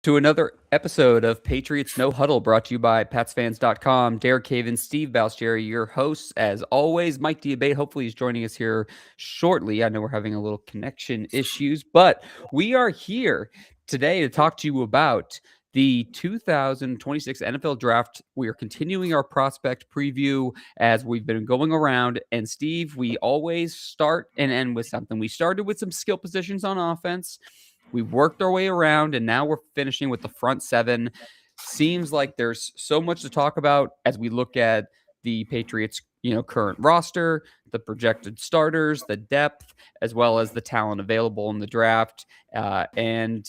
To another episode of Patriots No Huddle, brought to you by PatsFans.com. Derek Haven, Steve Balstieri, your hosts, as always. Mike Diabate, hopefully, he's joining us here shortly. I know we're having a little connection issues, but we are here today to talk to you about the 2026 NFL Draft. We are continuing our prospect preview as we've been going around. And, Steve, we always start and end with something. We started with some skill positions on offense. We've worked our way around, and now we're finishing with the front seven. Seems like there's so much to talk about as we look at the Patriots, current roster, the projected starters, the depth, as well as the talent available in the draft. And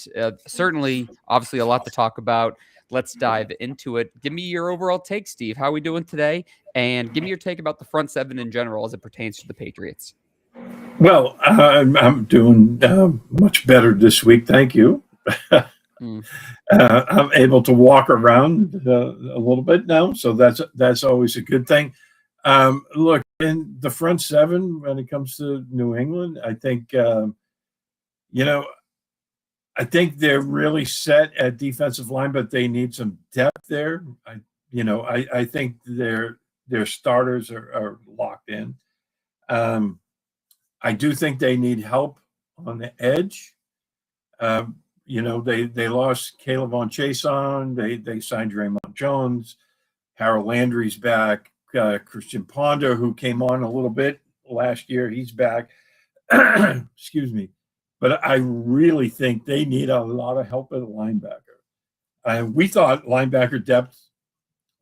certainly, obviously, a lot to talk about. Let's dive into it. Give me your overall take, Steve. How are we doing today? And give me your take about the front seven in general as it pertains to the Patriots. Well, I'm doing much better this week. Thank you. Mm. I'm able to walk around a little bit now, so that's always a good thing. Look, in the front seven, when it comes to New England, I think I think they're really set at defensive line, but they need some depth there. I think their starters are locked in. I do think they need help on the edge. They lost Caleb Von Chason. They signed Draymond Jones. Harold Landry's back. Christian Ponder, who came on a little bit last year, he's back. Excuse me. But I really think they need a lot of help at linebacker. We thought linebacker depth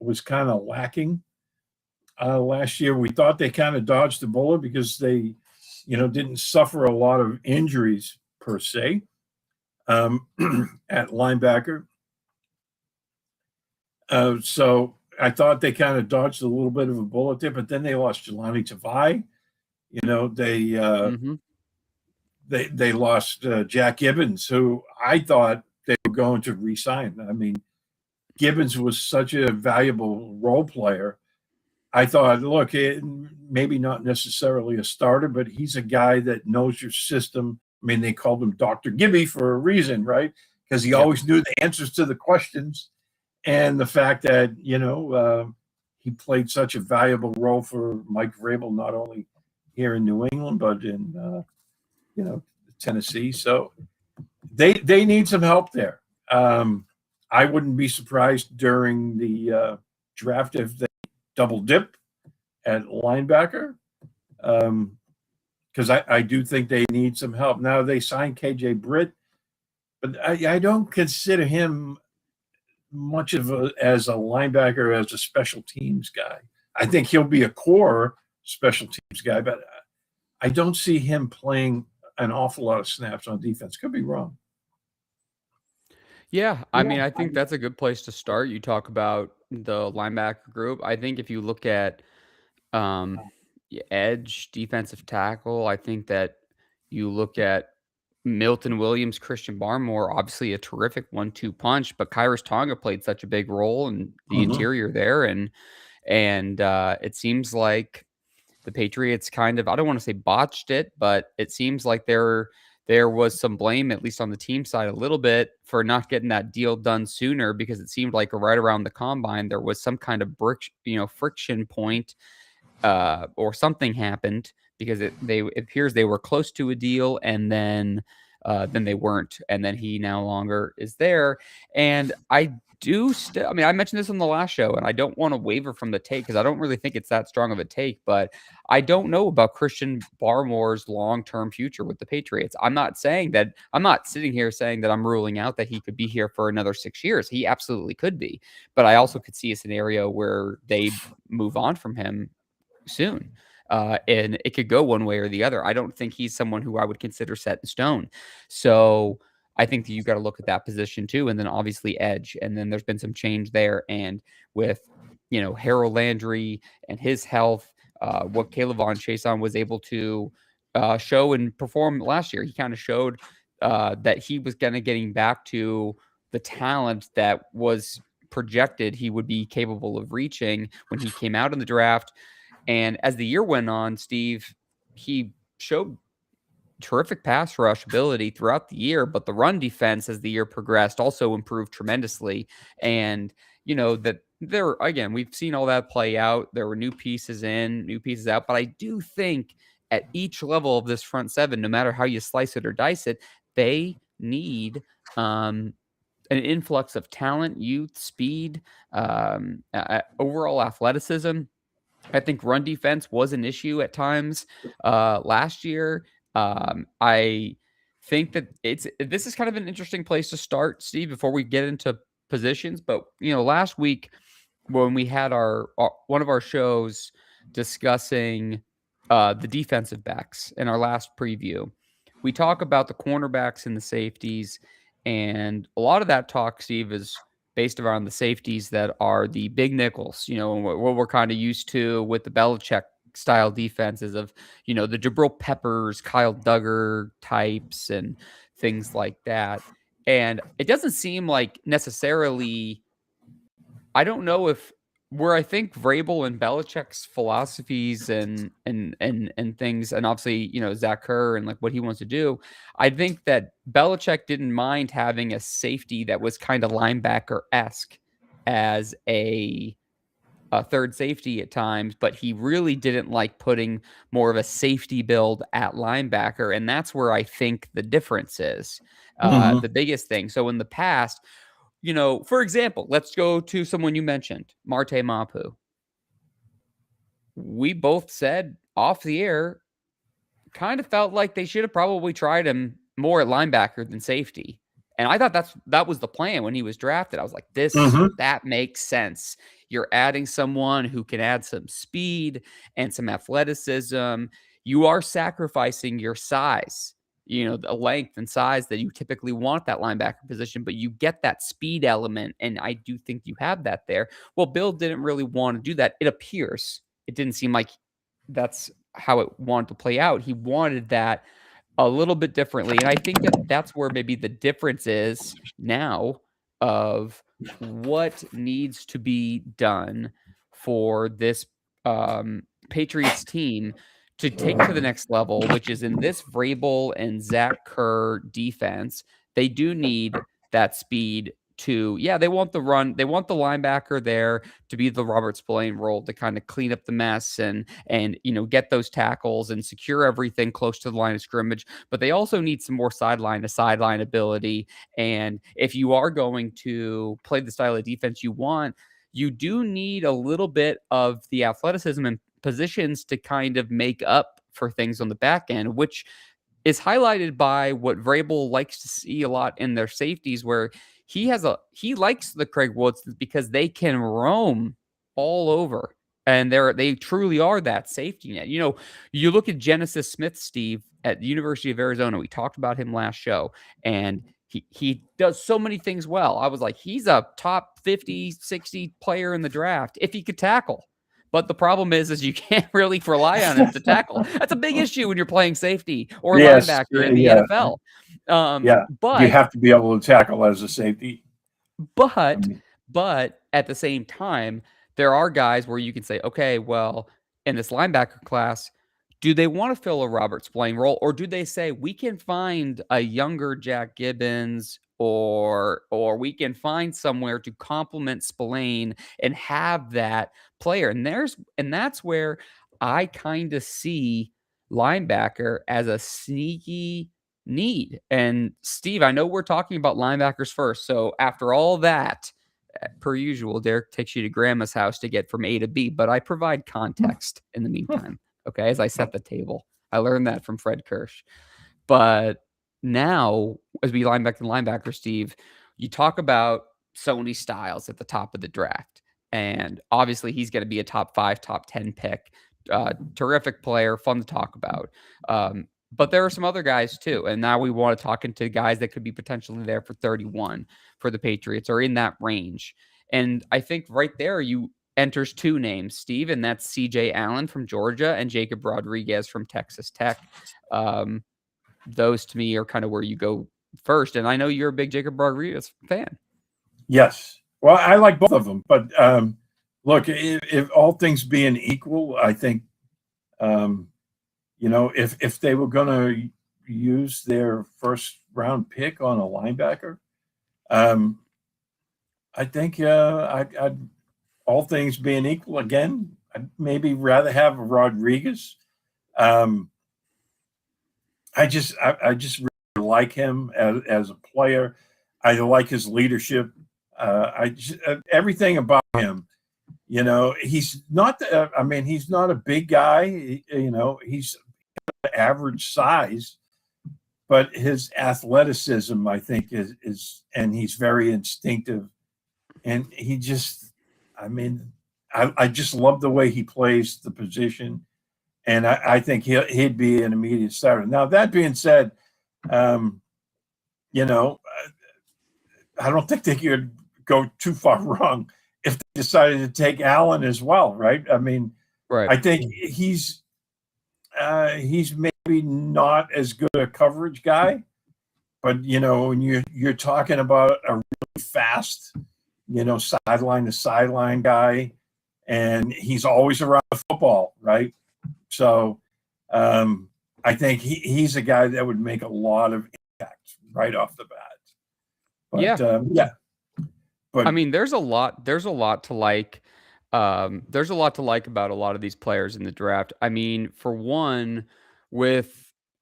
was kind of lacking last year. We thought they kind of dodged the bullet because they didn't suffer a lot of injuries per se at linebacker. So I thought they kind of dodged a little bit of a bullet there, but then they lost Jelani Tavai. They lost Jack Gibbons, who I thought they were going to re-sign. I mean, Gibbons was such a valuable role player. I thought, look, maybe not necessarily a starter, but he's a guy that knows your system. I mean, they called him Dr. Gibby for a reason, right? Because he always knew the answers to the questions. And the fact that, he played such a valuable role for Mike Vrabel, not only here in New England, but in, Tennessee. So they need some help there. I wouldn't be surprised during the draft if they double dip at linebacker, because I do think they need some help. Now they signed KJ Britt, but I don't consider him much as a linebacker, as a special teams guy. I think he'll be a core special teams guy, but I don't see him playing an awful lot of snaps on defense. Could be wrong. Yeah, I mean, I think that's a good place to start. You talk about the linebacker group. I think if you look at edge, defensive tackle, I think that you look at Milton Williams, Christian Barmore, obviously a terrific 1-2 punch, but Kyrus Tonga played such a big role in the interior there, and it seems like the Patriots kind of, I don't want to say botched it, but it seems like there was some blame, at least on the team side, a little bit for not getting that deal done sooner, because it seemed like right around the combine there was some kind of friction point, or something happened, because it appears they were close to a deal, and then they weren't, and then he no longer is there. And I mean, I mentioned this on the last show, and I don't want to waver from the take because I don't really think it's that strong of a take, but I don't know about Christian Barmore's long-term future with the Patriots. I'm not sitting here saying that I'm ruling out that he could be here for another 6 years. He absolutely could be, but I also could see a scenario where they move on from him soon. And it could go one way or the other. I don't think he's someone who I would consider set in stone. So I think that you got to look at that position too. And then obviously edge. And then there's been some change there. And with, Harold Landry and his health, what Caleb Von Chason was able to show and perform last year, he kind of showed that he was getting back to the talent that was projected he would be capable of reaching when he came out in the draft. And as the year went on, Steve, he showed terrific pass rush ability throughout the year, but the run defense as the year progressed also improved tremendously. And, that there, again, we've seen all that play out. There were new pieces in, new pieces out, but I do think at each level of this front seven, no matter how you slice it or dice it, they need an influx of talent, youth, speed, overall athleticism. I think run defense was an issue at times last year. I think that this is kind of an interesting place to start, Steve, before we get into positions. But last week when we had our one of our shows discussing the defensive backs in our last preview, we talk about the cornerbacks and the safeties, and a lot of that talk, Steve, is based around the safeties that are the big nickels, what we're kind of used to with the Belichick style defenses of, the Jabril Peppers, Kyle Duggar types and things like that. And it doesn't seem like necessarily, I don't know if where I think Vrabel and Belichick's philosophies and things, and obviously, Zach Kerr and like what he wants to do, I think that Belichick didn't mind having a safety that was kind of linebacker-esque as a third safety at times, but he really didn't like putting more of a safety build at linebacker, and that's where I think the difference is, the biggest thing. So in the past, for example, let's go to someone you mentioned, Marte Mapu. We both said off the air, kind of felt like they should have probably tried him more at linebacker than safety. And I thought that was the plan when he was drafted. I was like, that makes sense. You're adding someone who can add some speed and some athleticism. You are sacrificing your size, the length and size that you typically want that linebacker position, but you get that speed element, and I do think you have that there. Well, Bill didn't really want to do that. It appears. It didn't seem like that's how it wanted to play out. He wanted that a little bit differently, and I think that that's where maybe the difference is now of what needs to be done for this Patriots team to take to the next level, which is in this Vrabel and Zach Kerr defense. They do need that speed to, they want the run. They want the linebacker there to be the Robert Spillane role to kind of clean up the mess and get those tackles and secure everything close to the line of scrimmage. But they also need some more sideline to sideline ability. And if you are going to play the style of defense you want, you do need a little bit of the athleticism and positions to kind of make up for things on the back end, which is highlighted by what Vrabel likes to see a lot in their safeties, where he likes the Craig Woodsons because they can roam all over, and they truly are that safety net. You look at Genesis Smith, Steve, at the University of Arizona. We talked about him last show, and he does so many things well. I was like, he's a top 50, 60 player in the draft if he could tackle. But the problem is you can't really rely on him to tackle. That's a big issue when you're playing safety or linebacker in the NFL. But you have to be able to tackle as a safety. But at the same time, there are guys where you can say, okay, well, in this linebacker class, do they want to fill a Robert Spillane role, or do they say we can find a younger Jack Gibbons, or we can find somewhere to complement Spillane and have that player? And that's where I kind of see linebacker as a sneaky need. And Steve, I know we're talking about linebackers first. So after all that, per usual, Derek takes you to grandma's house to get from A to B, but I provide context in the meantime. Okay, as I set the table. I learned that from Fred Kirsch. But now, as we line back to linebacker, Steve, you talk about Sony Styles at the top of the draft. And obviously, he's going to be a top 5, top 10 pick. Terrific player, fun to talk about. But there are some other guys too. And now we want to talk into guys that could be potentially there for 31 for the Patriots, or in that range. And I think right there, enters 2 names, Steve, and that's CJ Allen from Georgia and Jacob Rodriguez from Texas Tech. Those to me are kind of where you go first. And I know you're a big Jacob Rodriguez fan. Yes. Well, I like both of them. But look, if all things being equal, I think, if they were going to, use their first round pick on a linebacker. I think I'd all things being equal, again, I'd maybe rather have Rodriguez. I just really like him as a player. I like his leadership. Everything about him. He's not. He's not a big guy. He's average size, but his athleticism, I think, is, and he's very instinctive, and he just, I just love the way he plays the position, and I think he'd be an immediate starter. Now, that being said, I don't think they could go too far wrong if they decided to take Allen as well, right? Right. I think he's maybe not as good a coverage guy, but when you're talking about a really fast, sideline to sideline guy, and he's always around the football, right? So I think he's a guy that would make a lot of impact right off the bat. But, yeah. But there's a lot to like. There's a lot to like about a lot of these players in the draft. For one,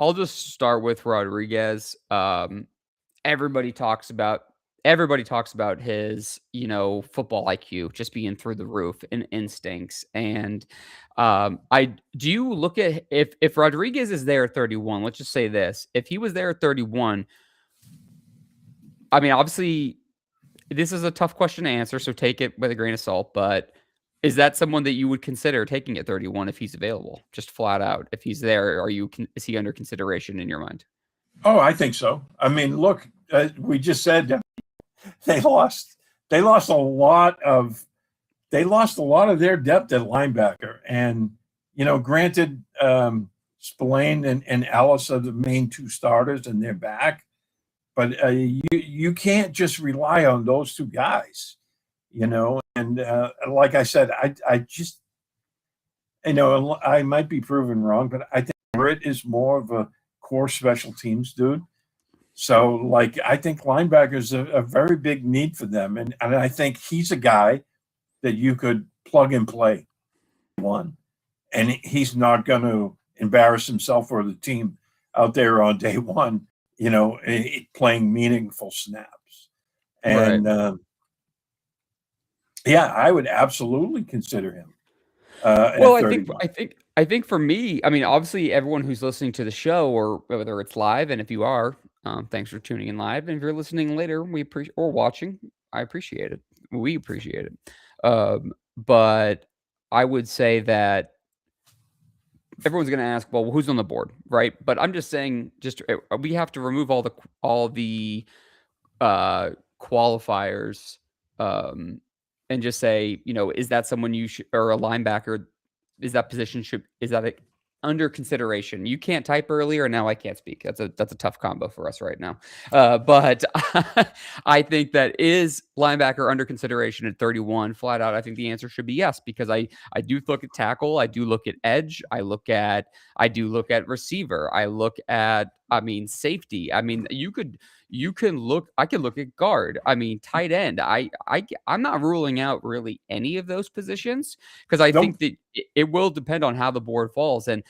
I'll just start with Rodriguez. Everybody talks about his, football IQ just being through the roof and instincts. And do you look at if Rodriguez is there at 31, let's just say this. If he was there at 31, obviously this is a tough question to answer, so take it with a grain of salt, but is that someone that you would consider taking at 31 if he's available? Just flat out. If he's there, is he under consideration in your mind? Oh, I think so. Look, we just said they lost a lot of their depth at linebacker, and granted, Spillane and Ellis are the main two starters, and they're back, but you can't just rely on those two guys, And like I said, I just, I might be proven wrong, but I think Britt is more of a core special teams dude. So, I think linebackers are a very big need for them. And I think he's a guy that you could plug and play one. And he's not going to embarrass himself or the team out there on day one, playing meaningful snaps. And, I would absolutely consider him. Well, I think for me, obviously everyone who's listening to the show, or whether it's live, and if you are, thanks for tuning in live. And if you're listening later, or watching, I appreciate it. We appreciate it. But I would say that everyone's going to ask, well, who's on the board, right? But I'm just saying, we have to remove all the qualifiers, and just say, is that someone you should, or a linebacker? Is that position under consideration? You can't type earlier, now I can't speak. That's a tough combo for us right now. But I think that is linebacker under consideration at 31 flat out. I think the answer should be yes, because I do look at tackle, I do look at edge, I do look at receiver, I look at safety. I can look at guard. Tight end. I'm not ruling out really any of those positions, because I think that it will depend on how the board falls. And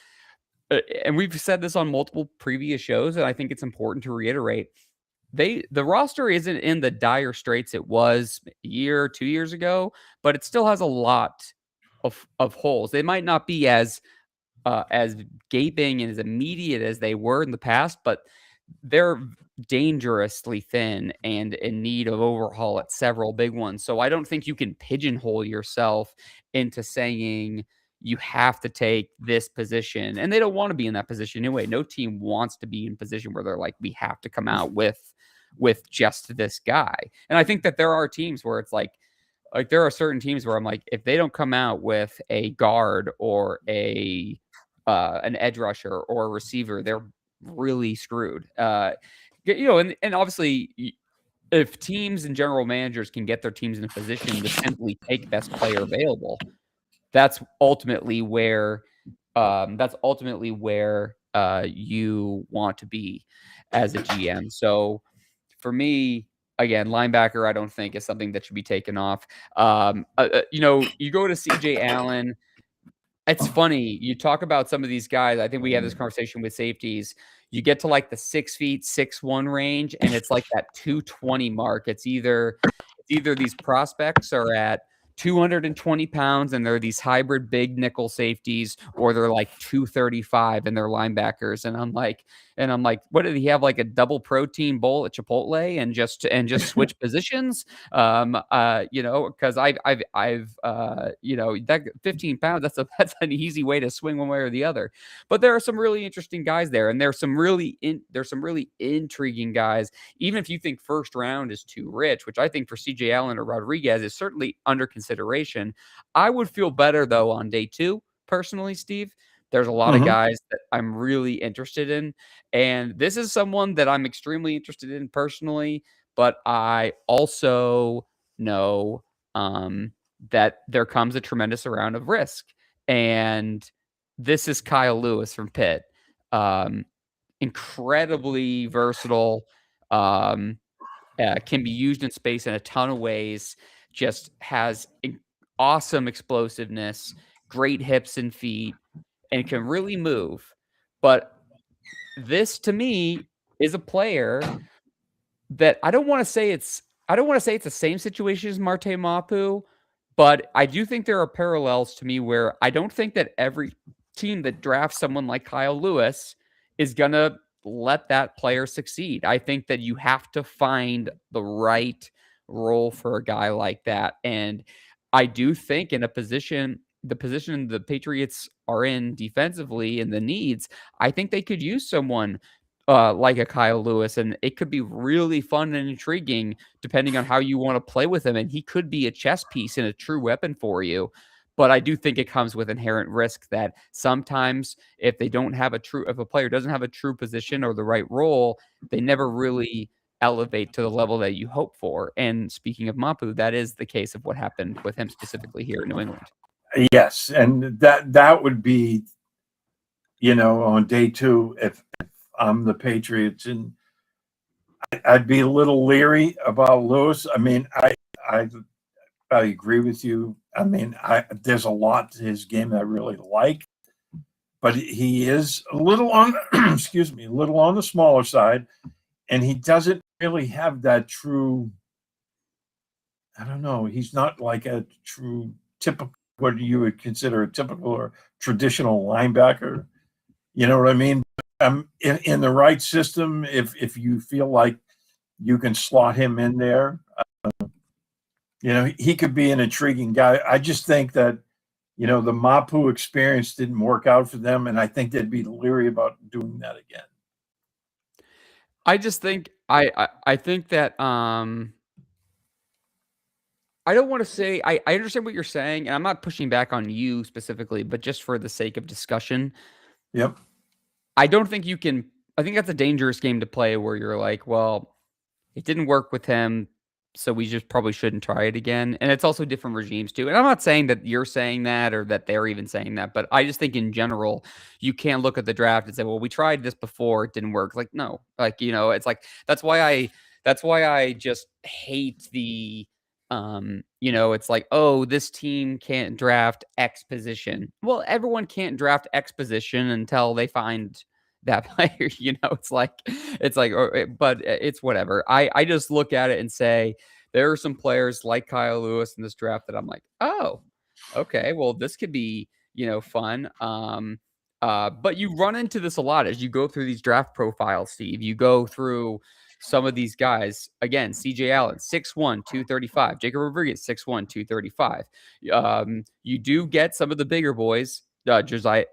we've said this on multiple previous shows, and I think it's important to reiterate. The roster isn't in the dire straits it was a year, 2 years ago, but it still has a lot of holes. They might not be as gaping and as immediate as they were in the past, but they're dangerously thin and in need of overhaul at several big ones. So I don't think you can pigeonhole yourself into saying you have to take this position. And they don't want to be in that position anyway. No team wants to be in a position where they're like, we have to come out with just this guy. And I think that there are teams where it's like there are certain teams where I'm like, if they don't come out with a guard or an edge rusher or a receiver, they're really screwed. And obviously, if teams and general managers can get their teams in a position to simply take best player available, that's ultimately where you want to be as a GM. So for me, again, linebacker, I don't think is something that should be taken off. You go to CJ Allen. It's funny. You talk about some of these guys. I think we have this conversation with safeties. You get to like the 6 feet, 6'1" range, and it's like that 220 mark. It's either these prospects are at 220 pounds and they're these hybrid big nickel safeties, or they're like 235 and they're linebackers. And I'm like, what did he have? Like a double protein bowl at Chipotle and just switch positions? Because that 15 pounds, that's an easy way to swing one way or the other. But there are some really interesting guys there, and there's some really intriguing guys. Even if you think first round is too rich, which I think for CJ Allen or Rodriguez is certainly under consideration, I would feel better though on day 2, personally, Steve. There's a lot of guys that I'm really interested in, and this is someone that I'm extremely interested in personally, but I also know that there comes a tremendous amount of risk. And this is Kyle Lewis from Pitt. Incredibly versatile, can be used in space in a ton of ways, just has awesome explosiveness, great hips and feet, and can really move. But this to me is a player that I don't want to say it's the same situation as Marte Mapu, but I do think there are parallels to me where I don't think that every team that drafts someone like Kyle Lewis is gonna let that player succeed. I think that you have to find the right role for a guy like that. And I do think in the position the Patriots are in defensively and the needs, I think they could use someone like a Kyle Lewis, and it could be really fun and intriguing depending on how you want to play with him. And he could be a chess piece and a true weapon for you. But I do think it comes with inherent risk that sometimes if a player doesn't have a true position or the right role, they never really elevate to the level that you hope for. And speaking of Mapu, that is the case of what happened with him specifically here in New England. Yes, and that would be, on day 2 if I'm the Patriots, and I'd be a little leery about Lewis. I mean, I agree with you. I mean, there's a lot to his game that I really like, but he is a little on, excuse me, a little on the smaller side, and he doesn't really have that true. I don't know. He's not like a true typical, what you would consider a typical or traditional linebacker. You know what I mean? In the right system, if you feel like you can slot him in there, he could be an intriguing guy. I just think that, the Mapu experience didn't work out for them, and I think they'd be leery about doing that again. I just think I think that I don't want to say I understand what you're saying, and I'm not pushing back on you specifically, but just for the sake of discussion. Yep. I don't think you can. I think that's a dangerous game to play where you're like, well, it didn't work with him, so we just probably shouldn't try it again. And it's also different regimes too. And I'm not saying that you're saying that or that they're even saying that, but I just think in general, you can't look at the draft and say, well, we tried this before, it didn't work. Like, no, it's like that's why I just hate the it's like, oh, this team can't draft X position. Well, everyone can't draft X position until they find that player. But it's whatever. I just look at it and say there are some players like Kyle Lewis in this draft that I'm like, oh, okay, well, this could be fun. But you run into this a lot as you go through these draft profiles, Steve. You go through some of these guys. Again, CJ Allen, 6'1", 235. Jacob Rodriguez, 6'1", 235. You do get some of the bigger boys, Josiah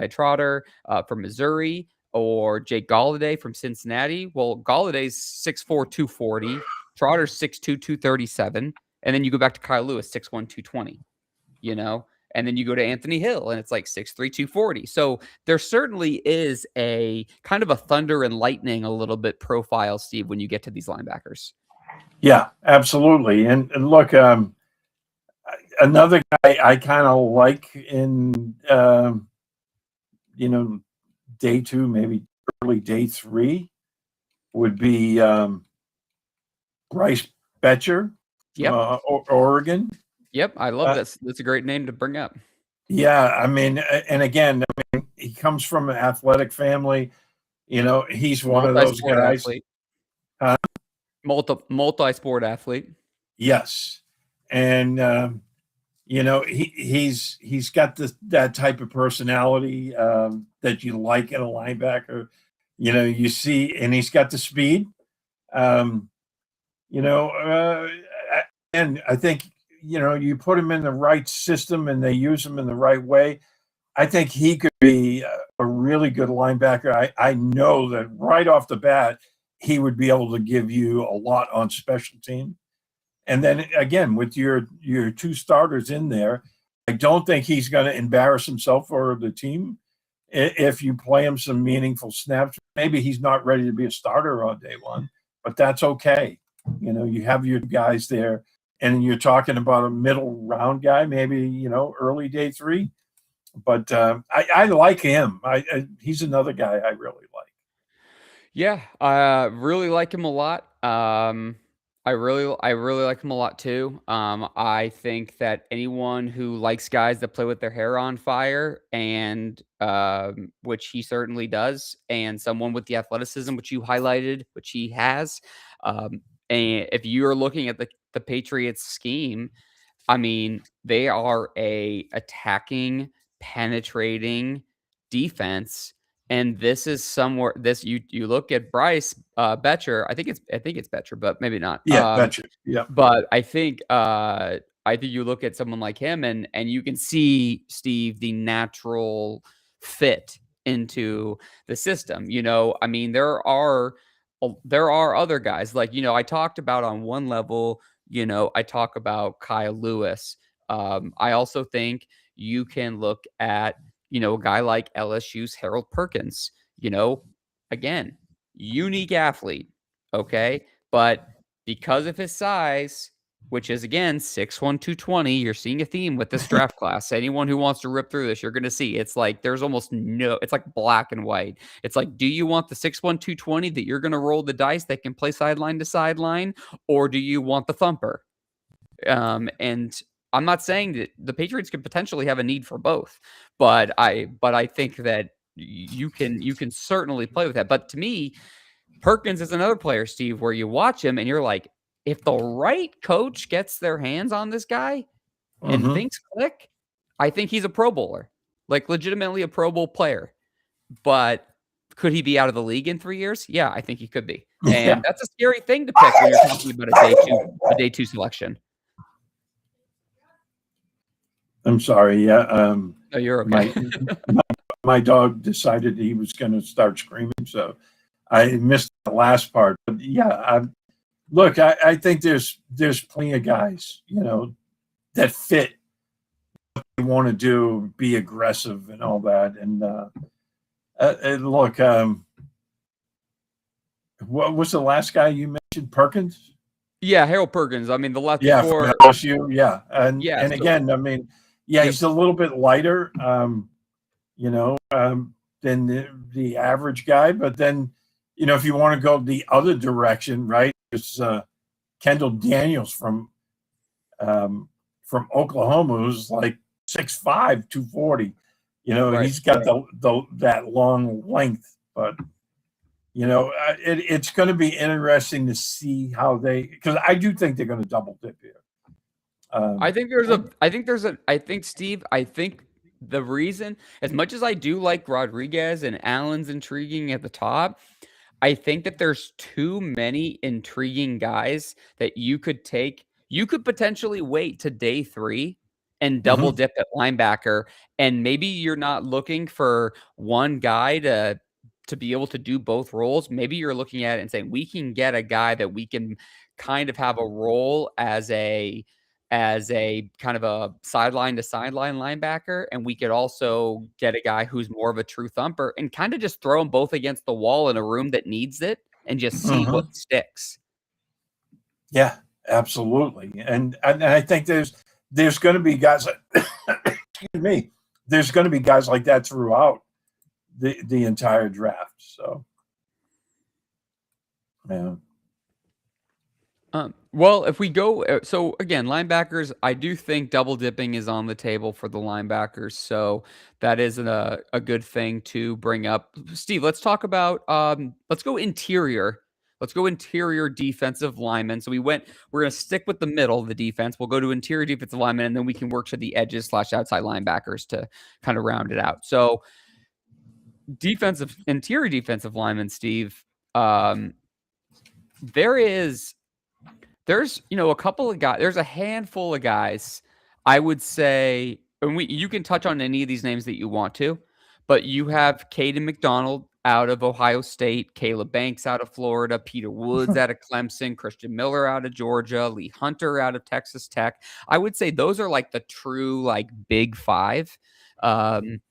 Trotter from Missouri, or Jake Galladay from Cincinnati. Well, Galladay's 6'4", 240. Trotter's 6'2", 237. And then you go back to Kyle Lewis, 6'1", 220. And then you go to Anthony Hill, and it's like 6'3", 240. So there certainly is a kind of a thunder and lightning a little bit profile, Steve, when you get to these linebackers. Yeah, absolutely. And look, another guy I kind of like in, day 2, maybe early day 3 would be Bryce Betcher, Yep. Oregon. Yep. I love this. That's a great name to bring up. Yeah, I mean, and again, I mean, he comes from an athletic family. He's one of those Multi-sport guys. athlete. Multi-sport athlete. Yes, and he's got that type of personality that you like in a linebacker. You see, and he's got the speed. And I think you put him in the right system and they use him in the right way. I think he could be a really good linebacker. I know that right off the bat, he would be able to give you a lot on special team. And then again, with your 2 starters in there, I don't think he's going to embarrass himself for the team if you play him some meaningful snaps. Maybe he's not ready to be a starter on day 1, but that's okay. You have your guys there, and you're talking about a middle round guy, maybe early day 3. But I like him. He's another guy I really like. Yeah, I really like him a lot. I really like him a lot too. I think that anyone who likes guys that play with their hair on fire, and which he certainly does, and someone with the athleticism, which you highlighted, which he has, and if you are looking at the Patriots scheme, I mean, they are a attacking, penetrating defense, and this is somewhere this you look at Bryce Betcher. I think it's Betcher, but maybe not. Yeah, betcha. Yeah. But I think you look at someone like him, and you can see, Steve, the natural fit into the system. I mean, there are other guys like, I talked about on one level. I talk about Kyle Lewis. I also think you can look at, a guy like LSU's Harold Perkins. Again, unique athlete, okay? But because of his size, which is again 6'1", 220, you're seeing a theme with this draft class. Anyone who wants to rip through this, you're going to see it's like there's almost no, it's like black and white. It's like, do you want the 6'1", 220 that you're going to roll the dice that can play sideline to sideline, or do you want the thumper? And I'm not saying that the Patriots could potentially have a need for both, but I think that you can certainly play with that. But to me, Perkins is another player, Steve, where you watch him and you're like, if the right coach gets their hands on this guy and things click, I think he's a Pro Bowler, like legitimately a Pro Bowl player. But could he be out of the league in 3 years? Yeah, I think he could be. And that's a scary thing to pick when you're talking about a day two selection. I'm sorry. Yeah. Oh, you're okay. My dog decided he was going to start screaming, so I missed the last part. But yeah, look, I think there's plenty of guys, that fit what they want to do, be aggressive and all that. And look, what was the last guy you mentioned? Perkins? Yeah, Harold Perkins. I mean, the left Yeah, before from LSU. Yeah, and Yeah, so again, I mean, yeah, he's a little bit lighter, than the average guy. But then, if you want to go the other direction, right? It's Kendall Daniels from Oklahoma, who's like 6'5", 240. Right. He's got that long length. But it's going to be interesting to see how because I do think they're going to double dip here. I think Steve, the reason, as much as I do like Rodriguez and Allen's intriguing at the top, I think that there's too many intriguing guys that you could take. You could potentially wait to day 3 and double dip at linebacker, and maybe you're not looking for one guy to be able to do both roles. Maybe you're looking at it and saying, we can get a guy that we can kind of have a role as a kind of a sideline to sideline linebacker, and we could also get a guy who's more of a true thumper and kind of just throw them both against the wall in a room that needs it and just see what sticks. Yeah, absolutely. And I think there's going to be guys excuse me, there's going to be guys like that throughout. the entire draft. So, yeah. Well, if we go, so again, linebackers, I do think double dipping is on the table for the linebackers. So that is a good thing to bring up. Steve, let's talk about, let's go interior. Let's go interior defensive linemen. So we're going to stick with the middle of the defense. We'll go to interior defensive linemen, and then we can work to the edges / outside linebackers to kind of round it out. So interior defensive linemen, Steve, there's a couple of guys, there's a handful of guys, I would say, and you can touch on any of these names that you want to, but you have Caden McDonald out of Ohio State, Caleb Banks out of Florida, Peter Woods out of Clemson, Christian Miller out of Georgia, Lee Hunter out of Texas Tech. I would say those are like the true like big five. And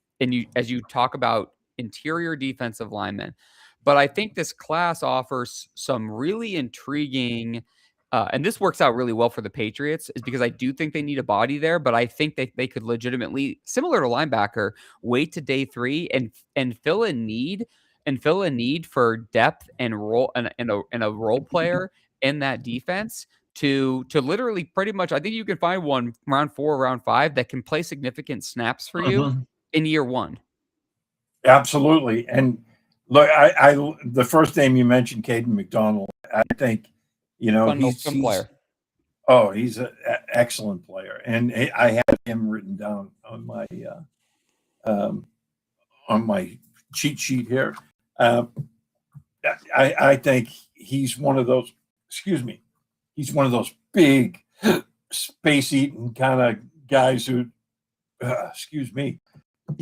as you talk about interior defensive linemen, but I think this class offers some really intriguing, and this works out really well for the Patriots, is because I do think they need a body there, but I think they could legitimately, similar to linebacker, wait to day 3 and fill a need for depth and role and a role player in that defense to literally pretty much. I think you can find one round 4, round 5 that can play significant snaps for you in year 1. Absolutely. And look, I the first name you mentioned, Caden McDonald, I think, Fun player. Oh, he's an excellent player, and I have him written down on my cheat sheet here. I think he's one of those. Excuse me. He's one of those big, space-eating kind of guys who, excuse me,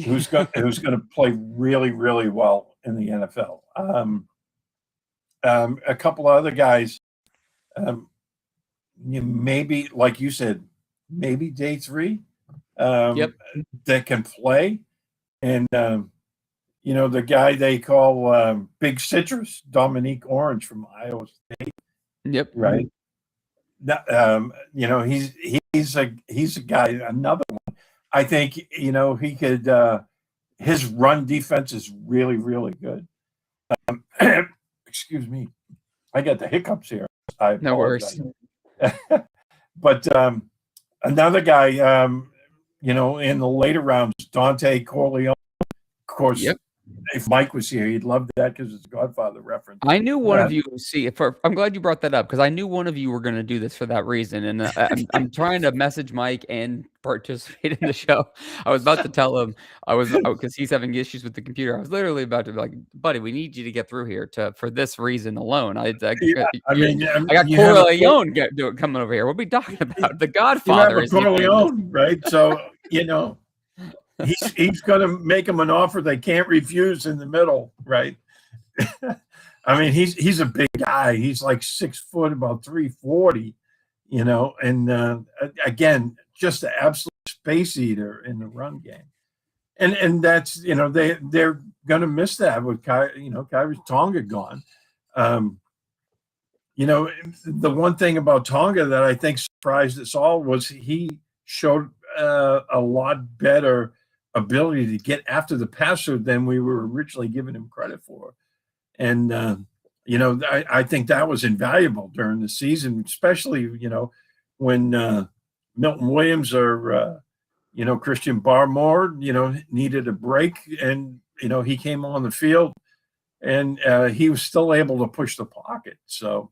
who's going to play really, really well in the NFL. A couple of other guys, maybe, like you said, maybe day 3, that can play. And, the guy they call Big Citrus, Dominique Orange from Iowa State. Yep. Right. He's a guy, another one. I think, he could, his run defense is really, really good. Excuse me. I got the hiccups here. I apologize. No worries. But another guy, in the later rounds, Dante Corleone. Of course, if Mike was here, he'd love that because it's a Godfather reference. I knew one of you. I'm glad you brought that up because I knew one of you were going to do this for that reason, and I'm trying to message Mike and participate in the show. I was about to tell him because he's having issues with the computer. I was literally about to be like, "Buddy, we need you to get through here for this reason alone." I got Corleone coming over here. What are we talking about? The Godfather is Corleone, right? So he's going to make them an offer they can't refuse in the middle, right? I mean, he's a big guy. He's like 6 foot, about 340, and again, just an absolute space eater in the run game. And that's, they're going to miss that with Khyiris Tonga gone. The one thing about Tonga that I think surprised us all was he showed a lot better ability to get after the passer than we were originally giving him credit for. And, I think that was invaluable during the season, especially, when Milton Williams or, Christian Barmore, needed a break. And, he came on the field and he was still able to push the pocket. So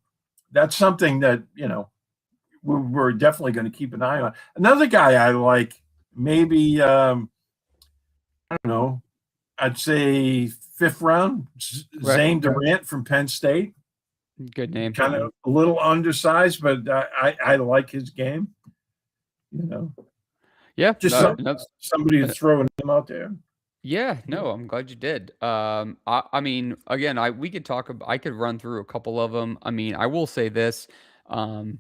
that's something that, we're definitely going to keep an eye on. Another guy I like, maybe, I don't know, I'd say 5th round, Zane Durant from Penn State. Good name. Kind of a little undersized, but I like his game. Yeah, just somebody to throw a name out there. Yeah, no, I'm glad you did. I mean, again, I could run through a couple of them. I mean, I will say this. I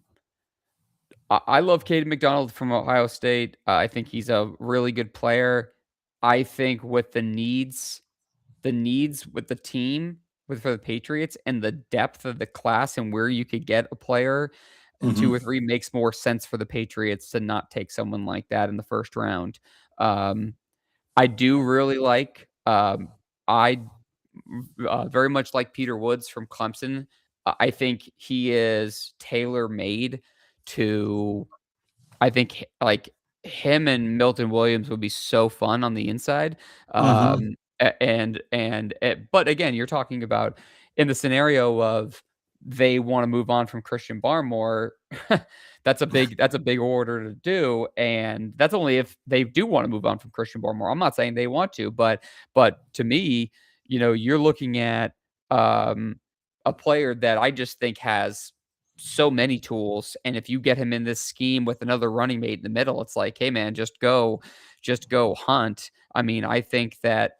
love Caden McDonald from Ohio State. I think he's a really good player. I think with the needs with the team for the Patriots and the depth of the class and where you could get a player in 2 or 3 makes more sense for the Patriots to not take someone like that in the first round. I do really like. I very much like Peter Woods from Clemson. I think he is tailor-made to I think like him and Milton Williams would be so fun on the inside. Mm-hmm. But again, you're talking about in the scenario of they want to move on from Christian Barmore. That's a big order to do, and that's only if they do want to move on from Christian Barmore. I'm not saying they want to, but to me, you're looking at um, a player that I just think has so many tools. And if you get him in this scheme with another running mate in the middle, it's like, hey man, just go hunt. I mean, I think that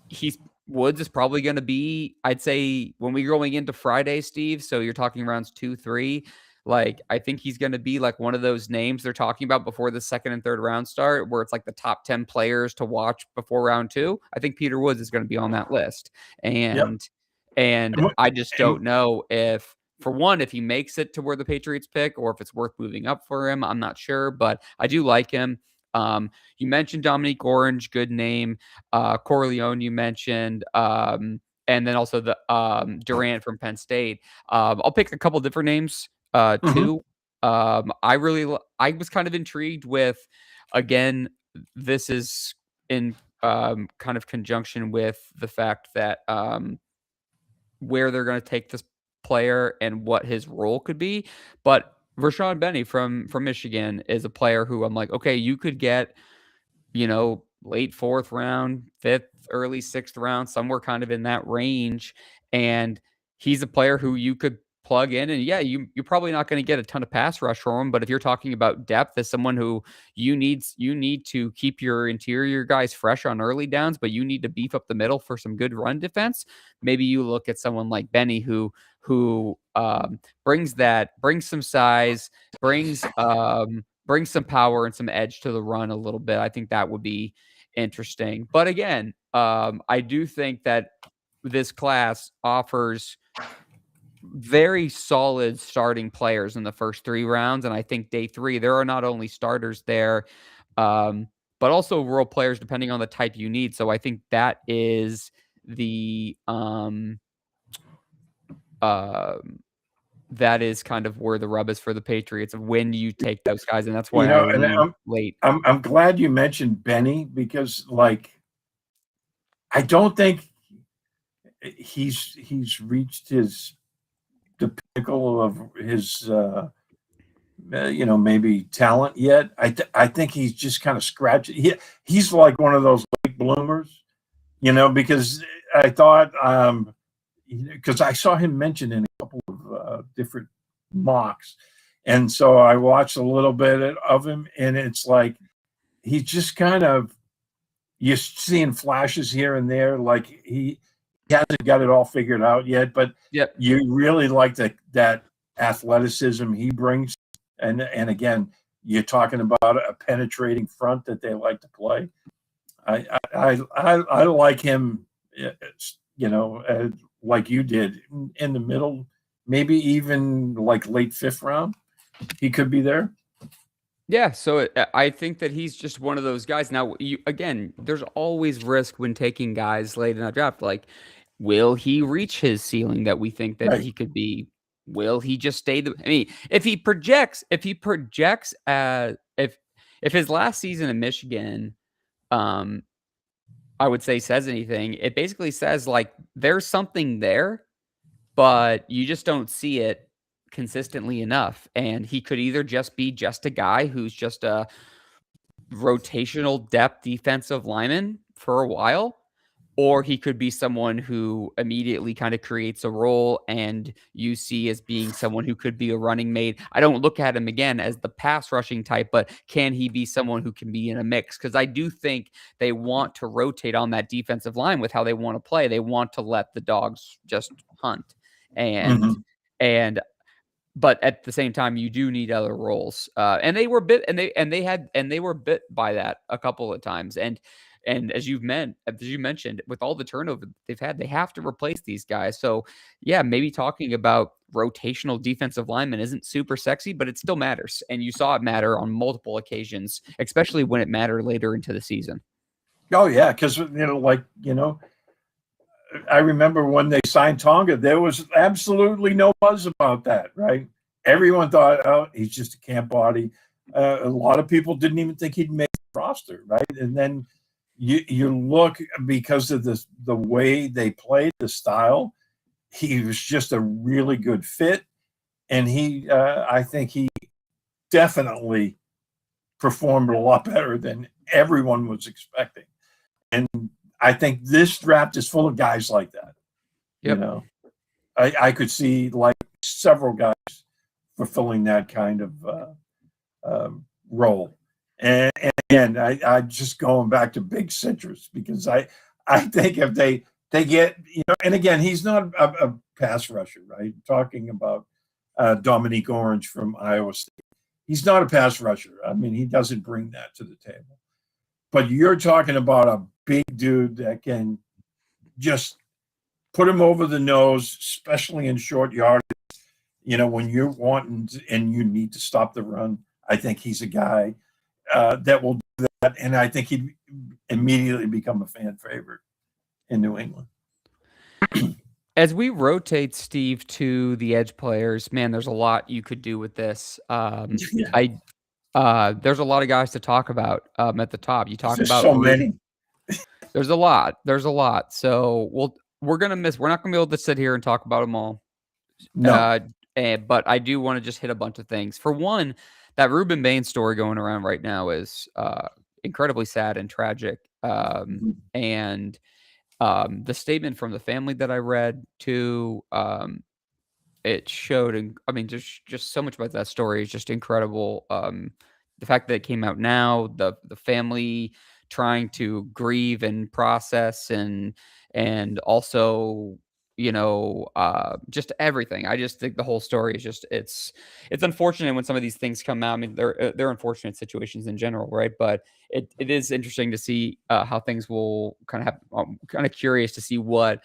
he's Woods is probably going to be, I'd say, when we're going into Friday, Steve. So you're talking rounds 2, 3. Like, I think he's going to be like one of those names they're talking about before the second and third round start, where it's like the top 10 players to watch before round 2. I think Peter Woods is going to be on that list. Yep. And I just And, don't know if, for one, if he makes it to where the Patriots pick or if it's worth moving up for him. I'm not sure, but I do like him. You mentioned Dominique Orange, good name. Corleone, you mentioned. And then also the Durant from Penn State. I'll pick a couple different names mm-hmm. too. I was kind of intrigued with, again, this is in kind of conjunction with the fact that where they're going to take this player and what his role could be. But Rashawn Benny from Michigan is a player who I'm like, okay, you could get, late 4th round, 5th, early 6th round, somewhere kind of in that range. And he's a player who you could plug in. And yeah, you're probably not going to get a ton of pass rush from him. But if you're talking about depth as someone who you need to keep your interior guys fresh on early downs, but you need to beef up the middle for some good run defense, maybe you look at someone like Benny who brings some size, brings some power and some edge to the run a little bit. I think that would be interesting. But again, I do think that this class offers very solid starting players in the first 3 rounds. And I think day 3, there are not only starters there, but also role players depending on the type you need. So I think that is the that is kind of where the rub is for the Patriots of when you take those guys, and that's why I And lean late. I'm glad you mentioned Benny because, like, I don't think he's reached the pinnacle of his maybe talent yet. I think he's just kind of scratching. He's like one of those late bloomers, because I thought because I saw him mentioned in a couple of different mocks, and so I watched a little bit of him, and it's like he's just kind of, you're seeing flashes here and there, like he hasn't got it all figured out yet, but Yep. you really like that athleticism he brings, and again, you're talking about a penetrating front that they like to play. I like him, like you did in the middle, maybe even like late 5th round. He could be there. Yeah, so I think that he's just one of those guys. Now, again, there's always risk when taking guys late in a draft. Like, will he reach his ceiling that we think that Right. he could be? Will he just stay I mean, if he projects if his last season in Michigan, um, I would say says anything, it basically says like there's something there, but you just don't see it consistently enough. And he could either just be just a guy who's just a rotational depth defensive lineman for a while, or he could be someone who immediately kind of creates a role and you see as being someone who could be a running mate. I don't look at him again as the pass rushing type, but can he be someone who can be in a mix? Because I do think they want to rotate on that defensive line with how they want to play. They want to let the dogs just hunt. And Mm-hmm. and but at the same time, you do need other roles. And they were bit, and they were bit by that a couple of times. And as you mentioned, with all the turnover they've had, they have to replace these guys. So yeah, maybe talking about rotational defensive linemen isn't super sexy, but it still matters. And you saw it matter on multiple occasions, especially when it mattered later into the season. Oh yeah, because I remember when they signed Tonga, there was absolutely no buzz about that, right? Everyone thought, oh, he's just a camp body. A lot of people didn't even think he'd make the roster, right? And then you look, because of the way they played, the style, he was just a really good fit. And I think he definitely performed a lot better than everyone was expecting. And I think this draft is full of guys like that. Yep. You know, I could see like several guys fulfilling that kind of role. And again, I just going back to Big Citrus, because I think if they get, and again, he's not a pass rusher, right? Talking about Dominique Orange from Iowa State. He's not a pass rusher. I mean, he doesn't bring that to the table. But you're talking about a big dude that can just put him over the nose, especially in short yardage. When you're wanting and you need to stop the run, I think he's a guy that will do that. And I think he'd immediately become a fan favorite in New England. As we rotate, Steve, to the edge players, man, there's a lot you could do with this. There's a lot of guys to talk about at the top. You talk about so many. There's a lot. So we're not gonna be able to sit here and talk about them all. No. But I do want to just hit a bunch of things. For one, that Ruben Bain story going around right now is incredibly sad and tragic. And the statement from the family that I read too, it showed, and I mean, just so much about that story is just incredible. The fact that it came out now, the family trying to grieve and process, and also, just everything. I just think the whole story is just it's unfortunate when some of these things come out. I mean, they're unfortunate situations in general, right? But it is interesting to see how things will kind of happen. I'm kind of curious to see what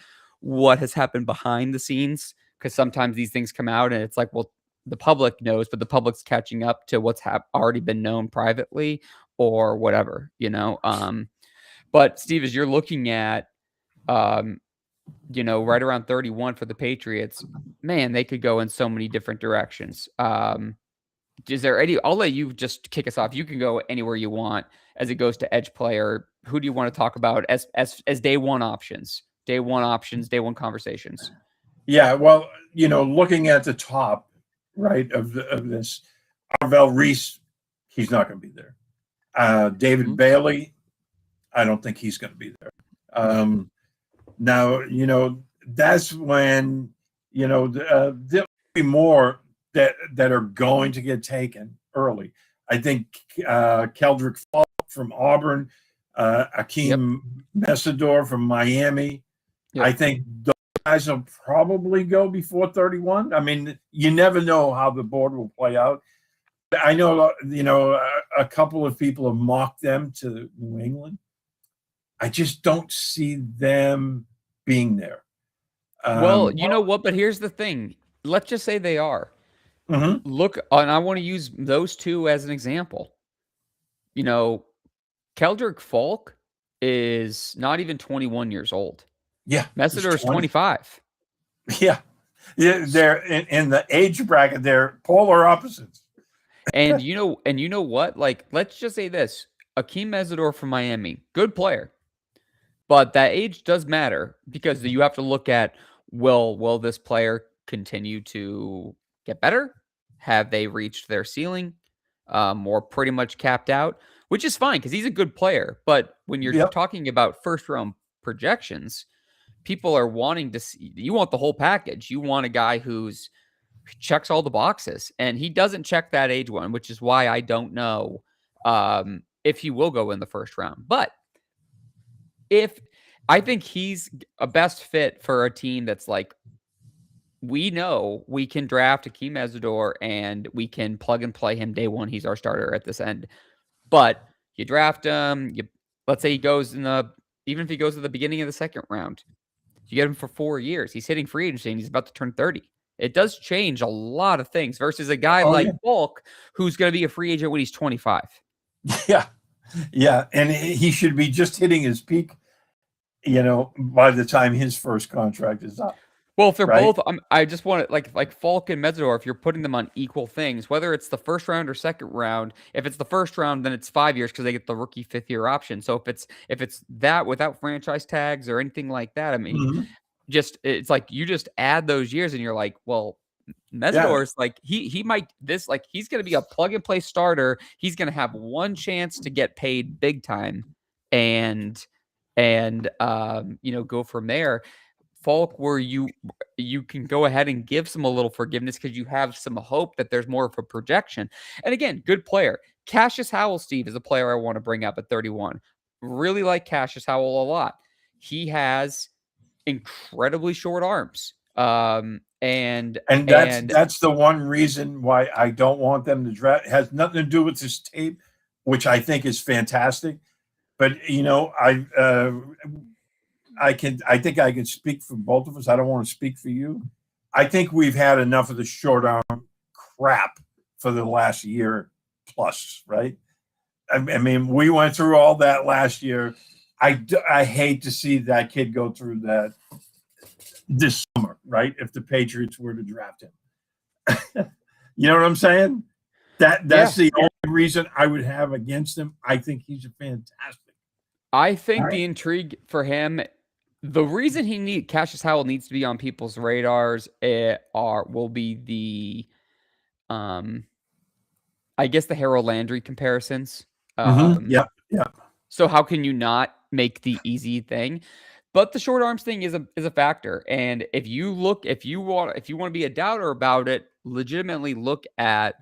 has happened behind the scenes, because sometimes these things come out and it's like, well, the public knows, but the public's catching up to what's already been known privately or whatever, But Steve, as you're looking at, right around 31 for the Patriots, man, they could go in so many different directions. Is there any? I'll let you just kick us off. You can go anywhere you want as it goes to edge player. Who do you want to talk about as day one options? Day one conversations. Yeah, well, looking at the top, right, of this, Arvell Reese, he's not going to be there. David Bailey, I don't think he's going to be there. Now, that's when, there'll be more that are going to get taken early. I think Keldrick Falk from Auburn, Akeem Messidor from Miami. Yep. I think those guys will probably go before 31. I mean, you never know how the board will play out. I know, a couple of people have mocked them to New England. I just don't see them being there. Well, you know what? But here's the thing. Let's just say they are. Mm-hmm. Look, and I want to use those two as an example. Keldrick Falk is not even 21 years old. Yeah. Messidor is 25. Yeah. They're in the age bracket. They're polar opposites. And you know what? Like, let's just say this. Akeem Messidor from Miami, good player. But that age does matter, because you have to look at, will this player continue to get better? Have they reached their ceiling? Or pretty much capped out, which is fine because he's a good player. But when you're talking about first round projections, people are wanting to see, you want the whole package. You want a guy who's checks all the boxes, and he doesn't check that age one, which is why I don't know if he will go in the first round. But if I think he's a best fit for a team that's like, we know we can draft Akeem Messidor and we can plug and play him day one. He's our starter at this end. But you draft him, let's say he goes even if he goes at the beginning of the second round, you get him for 4 years. He's hitting free agency and he's about to turn 30. It does change a lot of things versus a guy like Falk, who's going to be a free agent when he's 25. Yeah. Yeah. And he should be just hitting his peak by the time his first contract is up, Well, if they're right? both, I just want to like Falk and Metzger, if you're putting them on equal things, whether it's the first round or second round. If it's the first round, then it's 5 years because they get the rookie 5th year option. So if it's that without franchise tags or anything like that, I mean, Mm-hmm. just it's like you just add those years and you're like, well, Yeah. Mesidor's like he might this like he's going to be a plug and play starter. He's going to have one chance to get paid big time, and go from there. Falk, where you can go ahead and give some a little forgiveness because you have some hope that there's more of a projection. And again, good player. Cassius Howell, Steve, is a player I want to bring up at 31. Really like Cassius Howell a lot. He has incredibly short arms. And that's And that's the one reason why I don't want them to draft. It has nothing to do with this tape, which I think is fantastic. But I think I can speak for both of us. I don't want to speak for you. I think we've had enough of the short arm crap for the last year plus, right? I mean, we went through all that last year. I hate to see that kid go through that this summer, right? If the Patriots were to draft him, you know what I'm saying? That's the only reason I would have against him. I think he's a fantastic. I think the intrigue for him, the reason Cassius Howell needs to be on people's radars will be I guess the Harold Landry comparisons. Yeah. So how can you not make the easy thing? But the short arms thing is a factor. And if you want to be a doubter about it, legitimately look at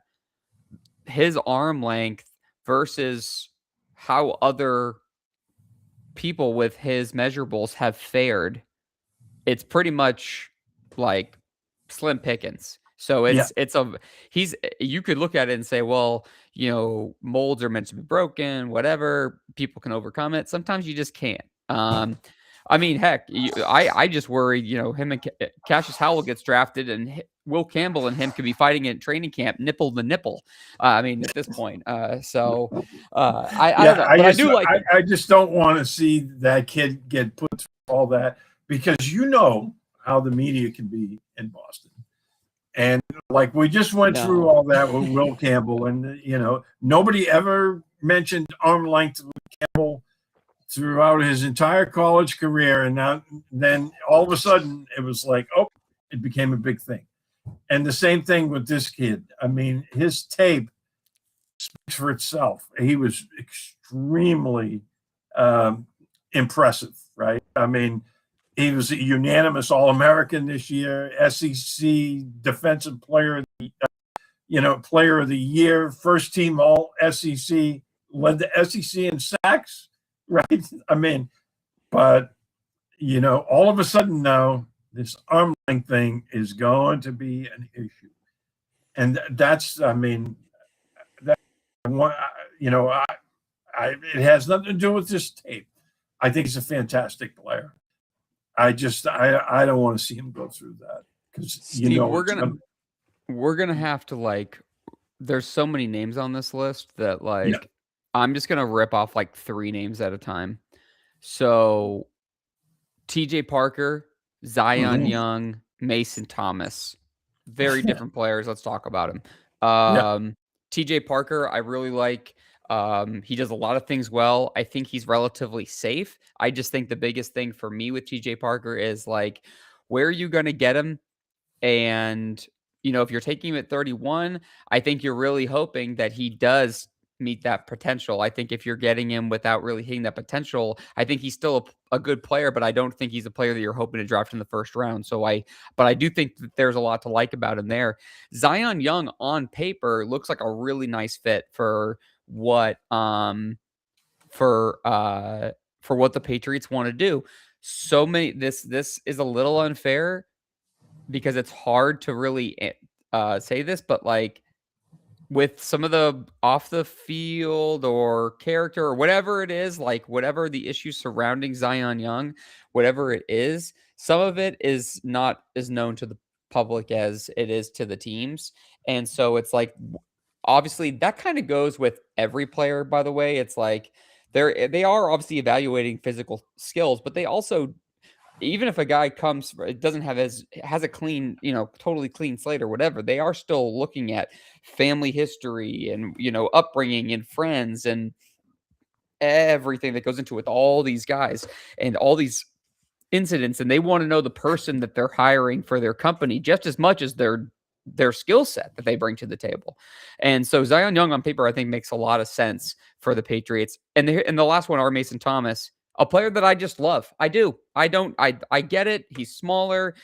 his arm length versus how other people with his measurables have fared. It's pretty much like slim pickings. So you could look at it and say, well, molds are meant to be broken, whatever, people can overcome it. Sometimes you just can't. I mean, heck, I just worry, him and Cassius Howell gets drafted and Will Campbell and him could be fighting in training camp, nipple to nipple. I mean, at this point. I don't know. But I just don't want to see that kid get put through all that because how the media can be in Boston. And like we just went through all that with Will Campbell, and nobody ever mentioned arm length with Campbell throughout his entire college career, and then all of a sudden it was like, it became a big thing. And the same thing with this kid. I mean, his tape speaks for itself. He was extremely impressive, right? I mean, he was a unanimous All-American this year, SEC Defensive Player of the Year, first team All SEC, led the SEC in sacks, right? I mean, but all of a sudden now this arm length thing is going to be an issue, and that's, I mean, that one, it has nothing to do with this tape. I think he's a fantastic player. I don't want to see him go through that because we're gonna have to there's so many names on this list that I'm just gonna rip off 3 names at a time. So TJ Parker, Zion Young, Mason Thomas, very different players. Let's talk about him. TJ Parker, I really like. He does a lot of things well. I think he's relatively safe. I just think the biggest thing for me with TJ Parker is where are you going to get him? And, if you're taking him at 31, I think you're really hoping that he does meet that potential. I think if you're getting him without really hitting that potential, I think he's still a good player, but I don't think he's a player that you're hoping to draft in the first round. But I do think that there's a lot to like about him there. Zion Young on paper looks like a really nice fit for what what the Patriots want to do. This is a little unfair because it's hard to really say this, but with some of the off the field or character or whatever it is, whatever the issues surrounding Zion Young, whatever it is, some of it is not as known to the public as it is to the teams. And so it's obviously that kind of goes with every player, by the way. It's they are obviously evaluating physical skills, but they also, even if a guy doesn't have has a clean, totally clean slate or whatever, they are still looking at family history and, upbringing and friends and everything that goes into it with all these guys and all these incidents, and they want to know the person that they're hiring for their company just as much as their skill set that they bring to the table. And so Zion Young on paper, I think, makes a lot of sense for the Patriots. And the last one, R. Mason Thomas, a player that I just love. I do. I get it. He's smaller.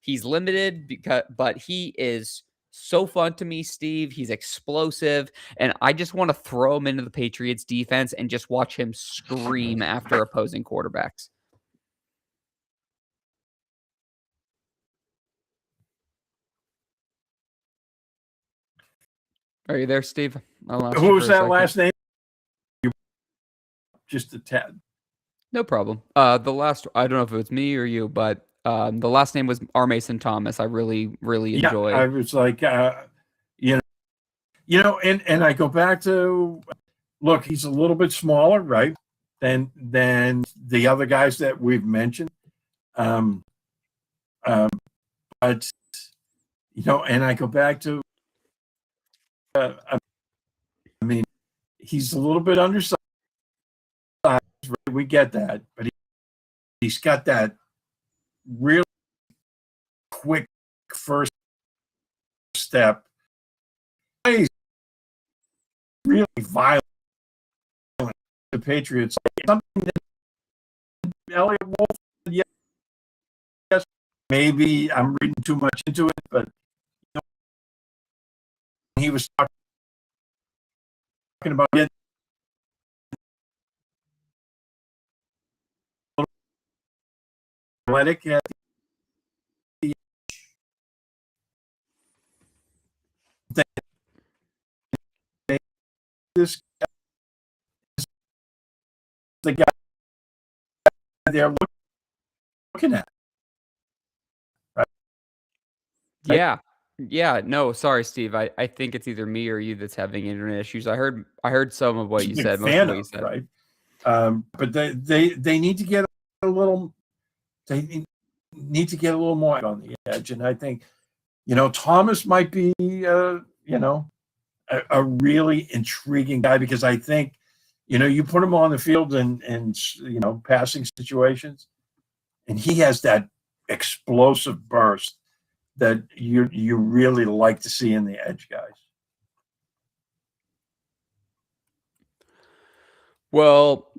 He's limited but he is so fun to me, Steve. He's explosive, and I just want to throw him into the Patriots defense and just watch him scream after opposing quarterbacks. Are you there, Steve? Who was that last name? Just a tad. No problem. The last, I don't know if it was me or you, but the last name was R. Mason Thomas. I really, really enjoy. I was like, and I go back to, look, he's a little bit smaller, right, than the other guys that we've mentioned. But and I go back to, I mean, he's a little bit undersized. Right? We get that, but he's got that really quick first step. He's really violent. The Patriots, something that Elliot Wolf, yes, maybe I'm reading too much into it, but he was talking about it. Athletic at this the guy they're looking at. Right? Yeah. No, sorry, Steve. I think it's either me or you that's having internet issues. I heard some of what you said. Most of what you said. Right. But they need to get a little. They need to get a little more on the edge, and I think, Thomas might be, a really intriguing guy, because I think, you put him on the field in passing situations, and he has that explosive burst that you really like to see in the edge guys. Well,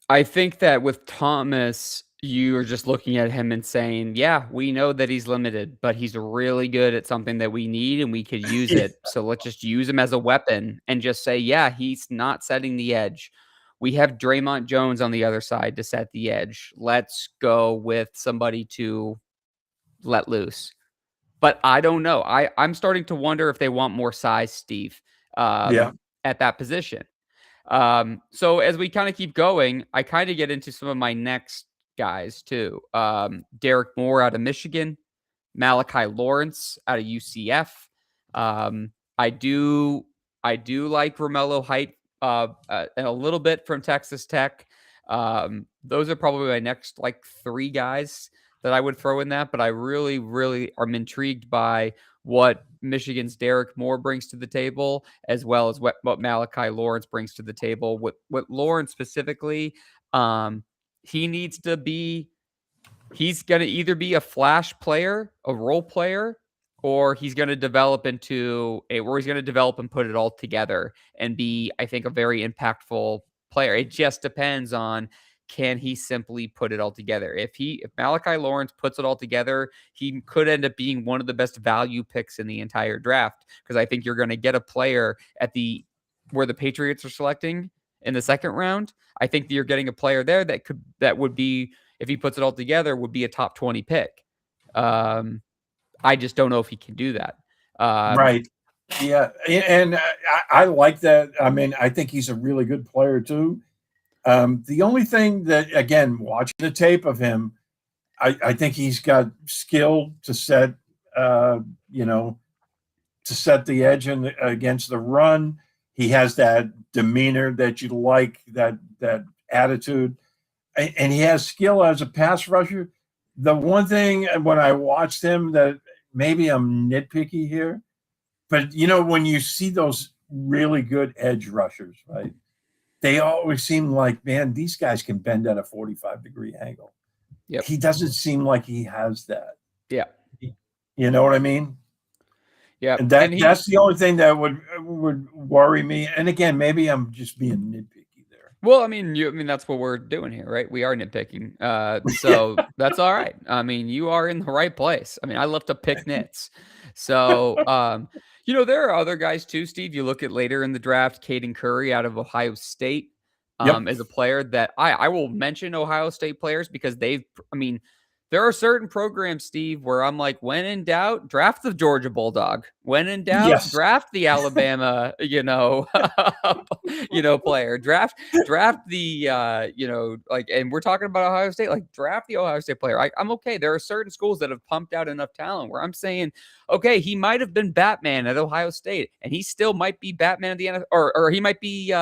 I think that with Thomas, you are just looking at him and saying, yeah, we know that he's limited, but he's really good at something that we need and we could use it. So let's just use him as a weapon and just say, yeah, he's not setting the edge. We have Draymond Jones on the other side to set the edge. Let's go with somebody to let loose. But I don't know. I'm starting to wonder if they want more size, Steve, at that position. So as we kind of keep going, I kind of get into some of my next guys too. Derek Moore out of Michigan, Malachi Lawrence out of UCF. I do like Romello Height and a little bit from Texas Tech. Those are probably my next like three guys that I would throw in that, but I really, really am intrigued by what Michigan's Derek Moore brings to the table, as well as what Malachi Lawrence brings to the table. What Lawrence specifically, he's going to either be a flash player, a role player, or he's going to develop and put it all together and be, I think, a very impactful player. It just depends on, can he simply put it all together? If Malachi Lawrence puts it all together, he could end up being one of the best value picks in the entire draft, because I think you're going to get a player where the Patriots are selecting in the second round. I think that you're getting a player there that would be, if he puts it all together, would be a top 20 pick. I just don't know if he can do that. Right. Yeah. And I like that. I mean, I think he's a really good player too. The only thing that, again, watching the tape of him, I think he's got skill to set, to set the edge against the run. He has that demeanor that you like, that attitude, and he has skill as a pass rusher. The one thing when I watched him that maybe I'm nitpicky here, but when you see those really good edge rushers, right? They always seem like, man, these guys can bend at a 45-degree angle. Yep. He doesn't seem like he has that. Yeah. You know what I mean? Yeah. And that's the only thing that would worry me. And again, maybe I'm just being nitpicky there. Well, I mean, that's what we're doing here, right? We are nitpicking. So that's all right. I mean, you are in the right place. I mean, I love to pick nits. So, there are other guys too, Steve. You look at later in the draft, Caden Curry out of Ohio State, Yep. is a player that I will mention Ohio State players because there are certain programs, Steve, where I'm like, when in doubt, draft the Georgia Bulldog. When in doubt, Yes. draft the Alabama, player. Draft the, and we're talking about Ohio State, like draft the Ohio State player. I'm okay. There are certain schools that have pumped out enough talent where I'm saying, okay, he might have been Batman at Ohio State, and he still might be Batman at the NFL, or he might be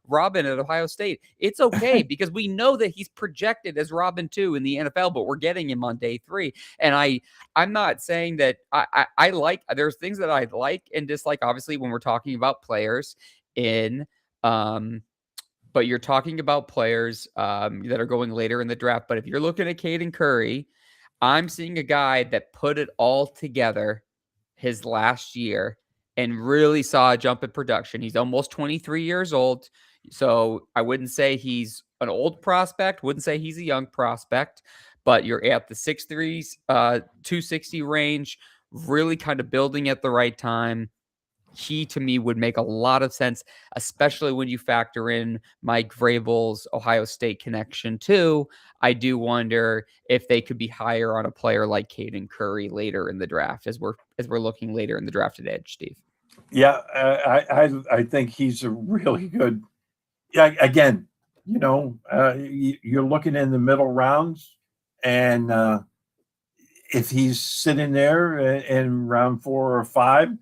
Robin at Ohio State. It's okay because we know that he's projected as Robin too in the NFL, but we're getting him on day 3. And I'm not saying that I like, there's things that I like and dislike, obviously, when we're talking about players but you're talking about players that are going later in the draft. But if you're looking at Caden Curry, I'm seeing a guy that put it all together his last year and really saw a jump in production. He's almost 23 years old. So I wouldn't say he's an old prospect, wouldn't say he's a young prospect, but you're at the 6'3", 260 range, really kind of building at the right time. He, to me, would make a lot of sense, especially when you factor in Mike Vrabel's Ohio State connection too. I do wonder if they could be higher on a player like Caden Curry later in the draft, as we're looking later in the drafted edge, Steve. Yeah, I think he's a really good. Yeah, again, you're looking in the middle rounds, and if he's sitting there in round 4 or 5.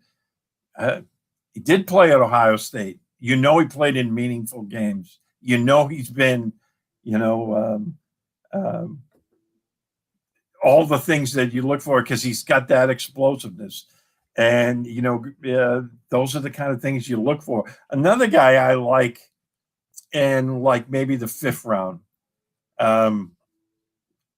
He did play at Ohio State. He played in meaningful games. He's been, all the things that you look for because he's got that explosiveness. And, those are the kind of things you look for. Another guy I like, and like maybe the 5th round,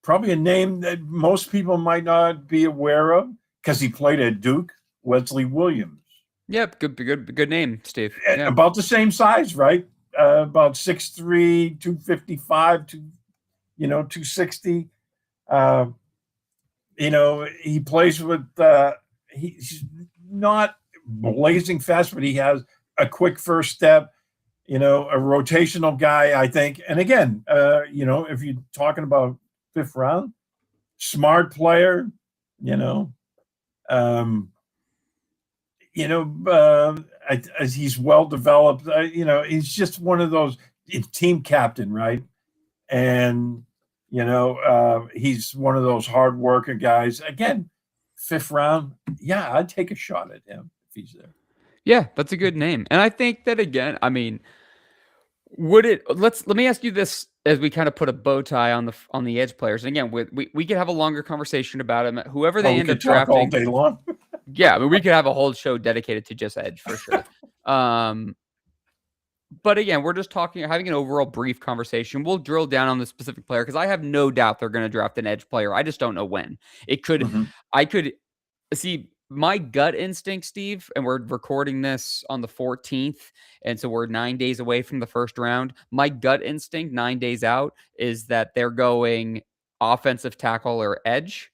probably a name that most people might not be aware of because he played at Duke, Wesley Williams. Yep, good name, Steve. Yeah. About the same size, right? About 6'3", 255, 260. He plays with. He's not blazing fast, but he has a quick first step. A rotational guy, I think. And again, if you're talking about 5th round, smart player. He's well developed. He's just one of those team captain, right? And he's one of those hard worker guys. Again, 5th round, yeah, I'd take a shot at him if he's there. Yeah, that's a good name. And I think that, again, let me ask you this as we kind of put a bow tie on the edge players. And again, we could have a longer conversation about him. Whoever they end up drafting all day long. Yeah, we could have a whole show dedicated to just edge for sure. But again, we're just having an overall brief conversation. We'll drill down on the specific player because I have no doubt they're going to draft an edge player. I just don't know when. I could see my gut instinct, Steve, and we're recording this on the 14th, and so we're 9 days away from the first round. My gut instinct 9 days out is that they're going offensive tackle or edge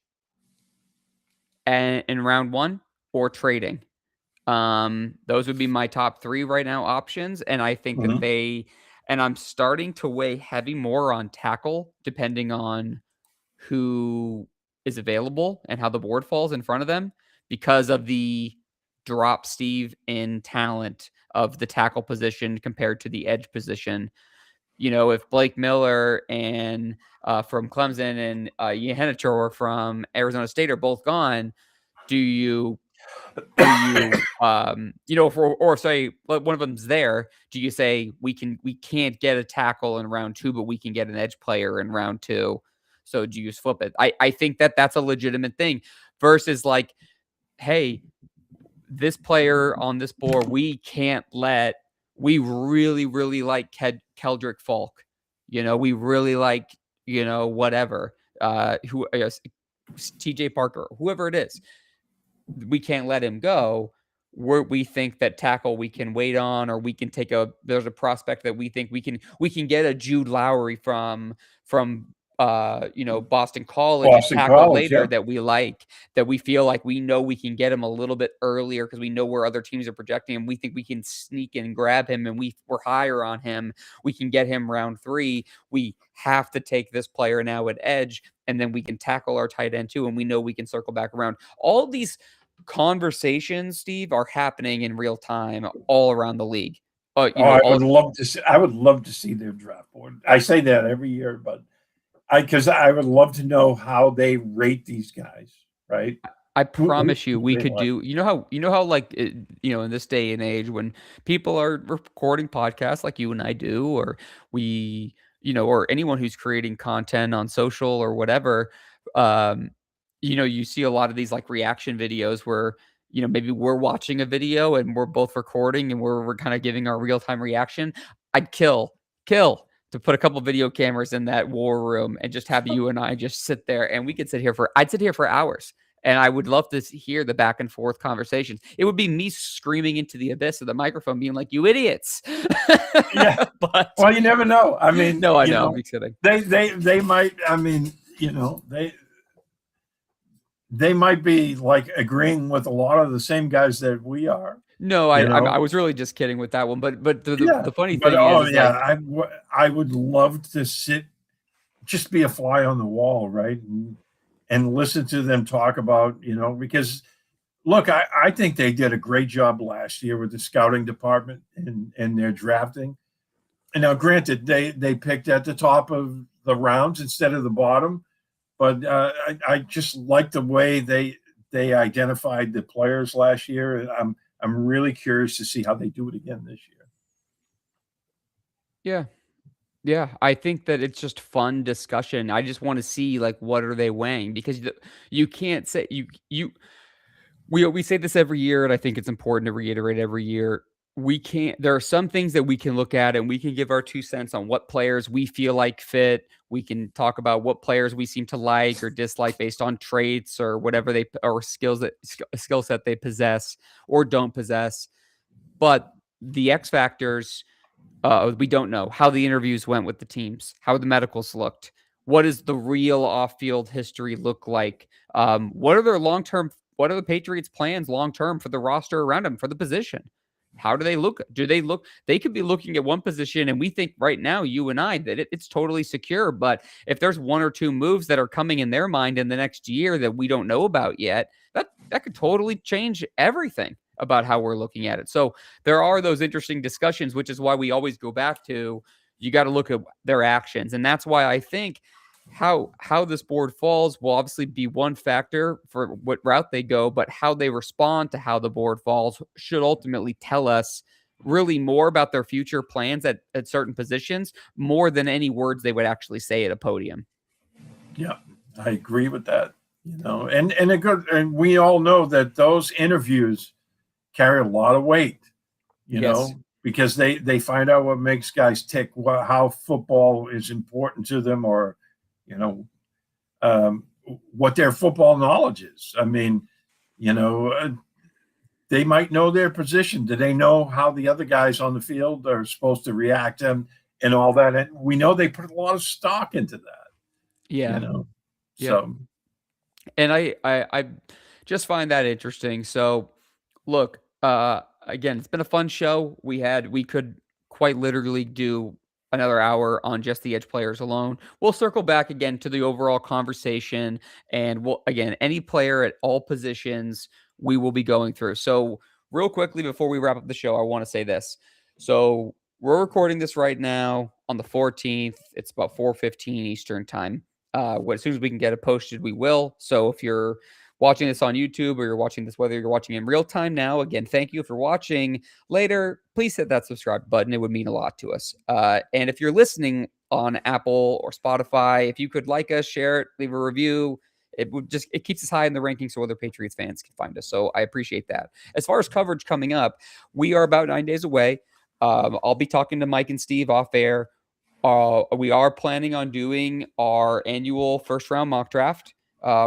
and in round 1 or trading. Those would be my top 3 right now options. And I think that I'm starting to weigh heavy more on tackle, depending on who is available and how the board falls in front of them because of the drop, Steve, in talent of the tackle position compared to the edge position. If Blake Miller and from Clemson and Yehenachor from Arizona State are both gone, do you Do you, or say like one of them's there, do you say we can't get a tackle in round 2, but we can get an edge player in round 2? So do you just flip it? I think that's a legitimate thing versus like, hey, this player on this board, we really, really like Keldrick Falk. We really like, whatever, who, TJ Parker, whoever it is. We can't let him go. We think that tackle we can wait on, or we can there's a prospect that we think we can get a Jude Lowry from Boston College and Boston tackle College, later yeah. that we like, that we feel like we know we can get him a little bit earlier because we know where other teams are projecting him. We think we can sneak and grab him, and we're higher on him. We can get him round 3. We have to take this player now at edge, and then we can tackle our tight end too, and we know we can circle back around. All these conversations, Steve, are happening in real time all around the league. I would love to see their draft board. I say that every year, but because I would love to know how they rate these guys, right? I promise you, we they could like. do. You know how like in this day and age when people are recording podcasts like you and I do, or we, or anyone who's creating content on social or whatever, um, you see a lot of these like reaction videos where maybe we're watching a video and we're both recording and we're kind of giving our real time reaction. I'd kill to put a couple video cameras in that war room and just have you and I just sit there, and we could I'd sit here for hours, and I would love to hear the back and forth conversations. It would be me screaming into the abyss of the microphone, being like, "You idiots!" Yeah, but well, you never know. I mean, no, I know. I'm kidding. They might. I mean, they might be like agreeing with a lot of the same guys that we are. No, I was really just kidding with that one. But Yeah, the funny but thing is yeah, like, I would love to just be a fly on the wall, right, and listen to them talk about, because look, I think they did a great job last year with the scouting department and their drafting. And now, granted, they picked at the top of the rounds instead of the bottom, but I just like the way they identified the players last year, and I'm really curious to see how they do it again this year. yeah. Yeah, I think that it's just fun discussion. I just want to see like what are they weighing, because you can't say we say this every year, and I think it's important to reiterate every year. We can't. There are some things that we can look at, and we can give our 2 cents on what players we feel like fit. We can talk about what players we seem to like or dislike based on traits or whatever or skill set they possess or don't possess. But the X factors, we don't know how the interviews went with the teams, how the medicals looked. What does the real off-field history look like? What are their long-term? What are the Patriots' plans long-term for the roster around them for the position? How do they look? Do they look? They could be looking at one position, and we think right now, you and I, that it's totally secure. But if there's 1 or 2 moves that are coming in their mind in the next year that we don't know about yet, that could totally change everything about how we're looking at it. So there are those interesting discussions, which is why we always go back to, you got to look at their actions. And that's why I think how this board falls will obviously be one factor for what route they go, but how they respond to how the board falls should ultimately tell us really more about their future plans at certain positions, more than any words they would actually say at a podium. Yeah, I agree with that. And we all know that those interviews carry a lot of weight, Yes. because they find out what makes guys tick, how football is important to them, or you know what their football knowledge is. I mean, they might know their position. Do they know how the other guys on the field are supposed to react and all that? And we know they put a lot of stock into that. Yeah. Yeah. So And I just find that interesting. So look, again, it's been a fun show. We could quite literally do another hour on just the edge players alone. We'll circle back again to the overall conversation, and we'll, again, any player at all positions we will be going through. So real quickly before we wrap up the show, I want to say this. So we're recording this right now on the 14th. It's about 4:15 Eastern time. As soon as we can get it posted, we will. So if you're watching this on YouTube or you're watching this, whether you're watching in real time now, again, thank you. If you're watching later, please hit that subscribe button. It would mean a lot to us. And if you're listening on Apple or Spotify, if you could like us, share it, leave a review, it keeps us high in the rankings so other Patriots fans can find us. So I appreciate that. As far as coverage coming up, we are about 9 days away. I'll be talking to Mike and Steve off air. We are planning on doing our annual first round mock draft,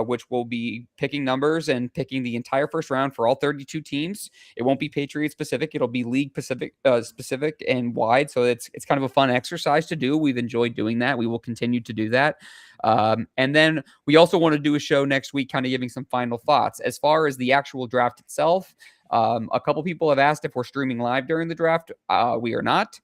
which will be picking numbers and picking the entire first round for all 32 teams. It won't be Patriot specific. It'll be league specific and wide. So it's kind of a fun exercise to do. We've enjoyed doing that. We will continue to do that. And then we also want to do a show next week, kind of giving some final thoughts. As far as the actual draft itself, a couple people have asked if we're streaming live during the draft. We are not.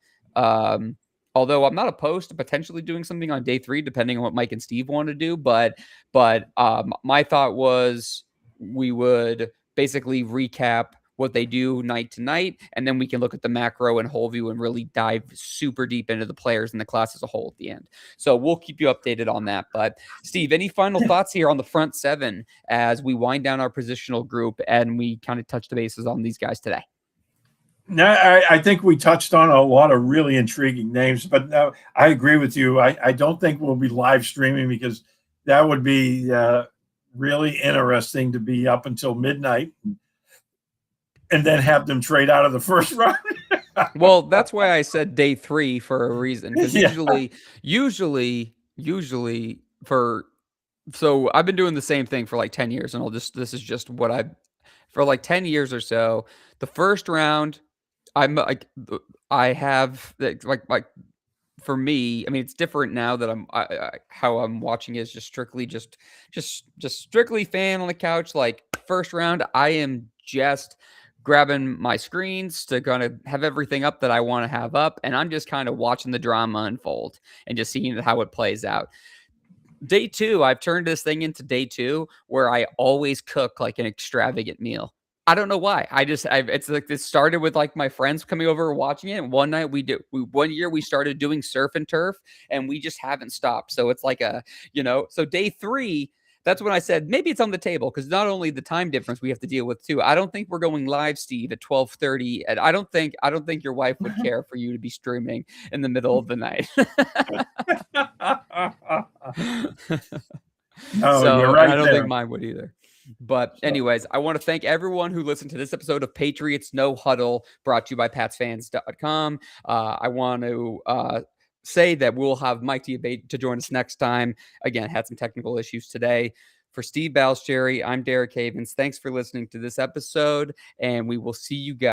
Although I'm not opposed to potentially doing something on day 3, depending on what Mike and Steve want to do. But my thought was we would basically recap what they do night to night, and then we can look at the macro and whole view and really dive super deep into the players and the class as a whole at the end. So we'll keep you updated on that. But Steve, any final thoughts here on the front 7 as we wind down our positional group and we kind of touch the bases on these guys today? No, I think we touched on a lot of really intriguing names, but no, I agree with you. I don't think we'll be live streaming because that would be really interesting to be up until midnight and then have them trade out of the first round. Well, that's why I said day 3 for a reason. Because usually so I've been doing the same thing for like 10 years, and this is just what for like 10 years or so, the first round, I have like for me, I mean, it's different now that how I'm watching is just strictly fan on the couch. Like first round, I am just grabbing my screens to kind of have everything up that I want to have up, and I'm just kind of watching the drama unfold and just seeing how it plays out. Day 2, I've turned this thing into day 2 where I always cook like an extravagant meal. I don't know why. It's like this started with like my friends coming over and watching it. And one night one year we started doing surf and turf, and we just haven't stopped. So it's like so day 3, that's when I said maybe it's on the table, because not only the time difference we have to deal with too. I don't think we're going live, Steve, at 12:30, and I don't think your wife would care for you to be streaming in the middle of the night. So you're right. I don't think mine would either. But anyways, I want to thank everyone who listened to this episode of Patriots No Huddle, brought to you by PatsFans.com. I want to say that we'll have Mike to join us next time. Again, had some technical issues today. For Steve Balscherry, I'm Derek Havens. Thanks for listening to this episode, and we will see you guys